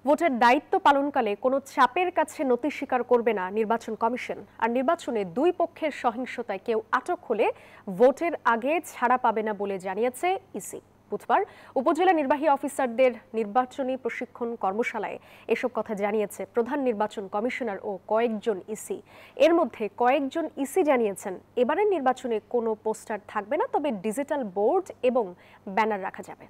ভোটের দায়িত্ব পালনকালে কোনো চাপের কাছে নতি স্বীকার করবে না নির্বাচন কমিশন। আর নির্বাচনে দুই পক্ষের সহিংসতায় কেউ আটক হলে ভোটের আগে ছাড়া পাবে না বলে জানিয়েছে ইসি। বুধবার উপজেলা নির্বাহী অফিসারদের নির্বাচনী প্রশিক্ষণ কর্মশালায় এসব কথা জানিয়েছে প্রধান নির্বাচন কমিশনার ও কয়েকজন ইসি। এর মধ্যে কয়েকজন ইসি জানিয়েছেন এবারের নির্বাচনে কোনো পোস্টার থাকবে না, তবে ডিজিটাল বোর্ড এবং ব্যানার রাখা যাবে।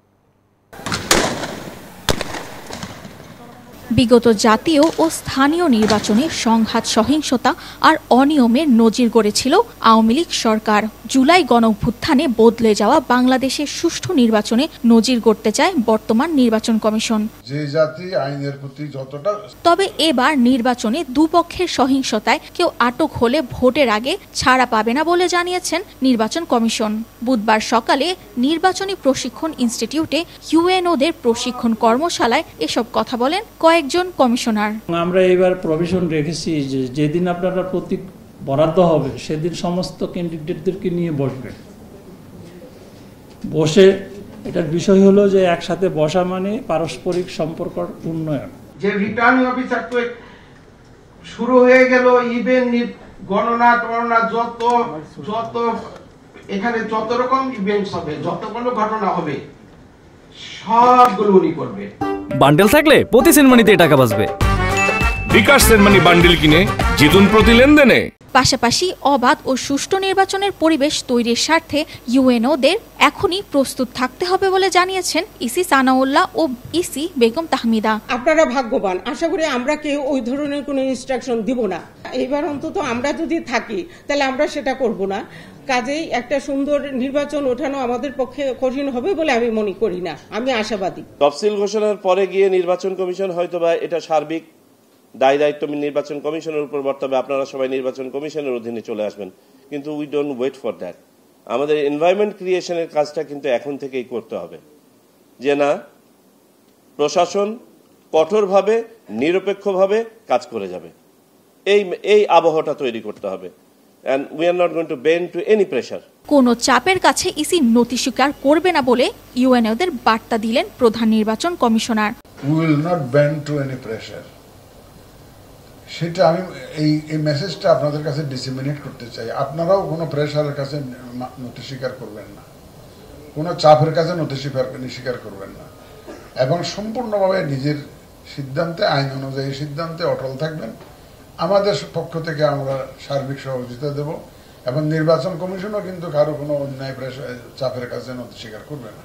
বিগত জাতীয় ও স্থানীয় নির্বাচনে সংঘাত, সহিংসতা আর অনিয়মের নজির গড়েছিল আওয়ামী লীগ সরকার। জুলাই গণঅভ্যুত্থানে বদলে যাওয়া বাংলাদেশের সুষ্ঠু নির্বাচনে নজির গড়তে চায় বর্তমান নির্বাচন কমিশন। যে জাতি আইনের প্রতি যতটা, তবে এবার নির্বাচনে দুপক্ষের সহিংসতায় কেউ আটক হলে ভোটের আগে ছাড়া পাবে না বলে জানিয়েছেন নির্বাচন কমিশন। বুধবার সকালে নির্বাচনী প্রশিক্ষণ ইনস্টিটিউটে ইউএনওদের প্রশিক্ষণ কর্মশালায় এসব কথা বলেন কয়েকজন কমিশনার। আমরা এবার প্রভিশন রেখেছি যে যেদিন আপনারা প্রতীক বরাদ্দ হবে সেদিন সমস্ত ক্যান্ডিডেটদেরকে নিয়ে বসবেন। বসে এটার বিষয় হলো যে একসাথে বসা মানে পারস্পরিক সম্পর্কের উন্নয়ন। যে রিটার্নিং অফিসার তো শুরু হয়ে গেল, ইভেন গণনা যত এখানে যত রকম ইভেন্টস হবে, যতগুলো ঘটনা হবে সবগুলো উনি করবে। বান্ডেল থাকলে প্রতি সেনমানিতে টাকা বাঁচবে। বিকাশ সেনমানি বান্ডেল কিনে জিতুন প্রতি লেনদেনে। পাশাপাশি অবাধ ও সুষ্ঠু নির্বাচনের পরিবেশ তৈরির স্বার্থে ইউএনওদের এখনই প্রস্তুত থাকতে হবে বলে জানিয়েছেন ইসি সানাউল্লাহ ও ইসি বেগম তাহমিদা। আপনারা ভাগ্যবান, আশা করি আমরা কেউ ওই ধরনের কোনো ইনস্ট্রাকশন দিব না। এইবার অন্তত আমরা যদি থাকি তাহলে আমরা সেটা করব না। কাজেই একটা সুন্দর নির্বাচন ওঠানো আমাদের পক্ষে কঠিন হবে বলে আমি মনে করি না। আমি আশাবাদী। তফসিল ঘোষণার পরে গিয়ে নির্বাচন কমিশন হয়তোবা এটা সার্বিক দায়িত্ব নির্বাচন কমিশনের উপর বর্তাবে। আপনারা সবাই নির্বাচন কমিশনের অধীনে চলে আসবেন, কিন্তু we don't wait for that. আমাদের এনভায়রনমেন্ট ক্রিয়েশনের কাজটা কিন্তু এখন থেকেই করতে হবে, যে না প্রশাসন কঠোরভাবে নিরপেক্ষভাবে কাজ করে যাবে। এই আবহাওয়াটা তৈরি করতে হবে। And we are not going to bend to any pressure. কোনো চাপের কাছে ইসি নতি স্বীকার করবে না বলে ইউএনওদের বার্তা দিলেন প্রধান নির্বাচন commissioner. we will not bend to any pressure. সেটা আমি এই মেসেজটা আপনাদের কাছে ডিসেমিনেট করতে চাই। আপনারাও কোনো প্রেশারের কাছে নতি স্বীকার করবেন না, কোনো চাপের কাছে নতি স্বীকার করবেন না, এবং সম্পূর্ণভাবে নিজের সিদ্ধান্তে, আইন অনুযায়ী সিদ্ধান্তে অটল থাকবেন। আমাদের পক্ষ থেকে আমরা সার্বিক সহযোগিতা দেব, এবং নির্বাচন কমিশনও কিন্তু কারো কোনো অন্যায় চাপের কাছে নতি স্বীকার করবে না।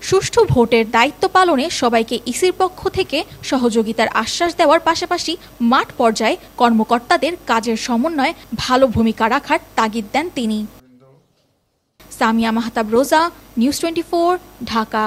সুষ্ঠু ভোটের দায়িত্ব পালনে সবাইকে ইসির পক্ষ থেকে সহযোগিতার আশ্বাস দেওয়ার পাশাপাশি মাঠ পর্যায়ে কর্মকর্তাদের কাজের সমন্বয়ে ভালো ভূমিকা রাখার তাগিদ দেন তিনি। সামিয়া মাহতাব রোজা, নিউজ 24, ঢাকা।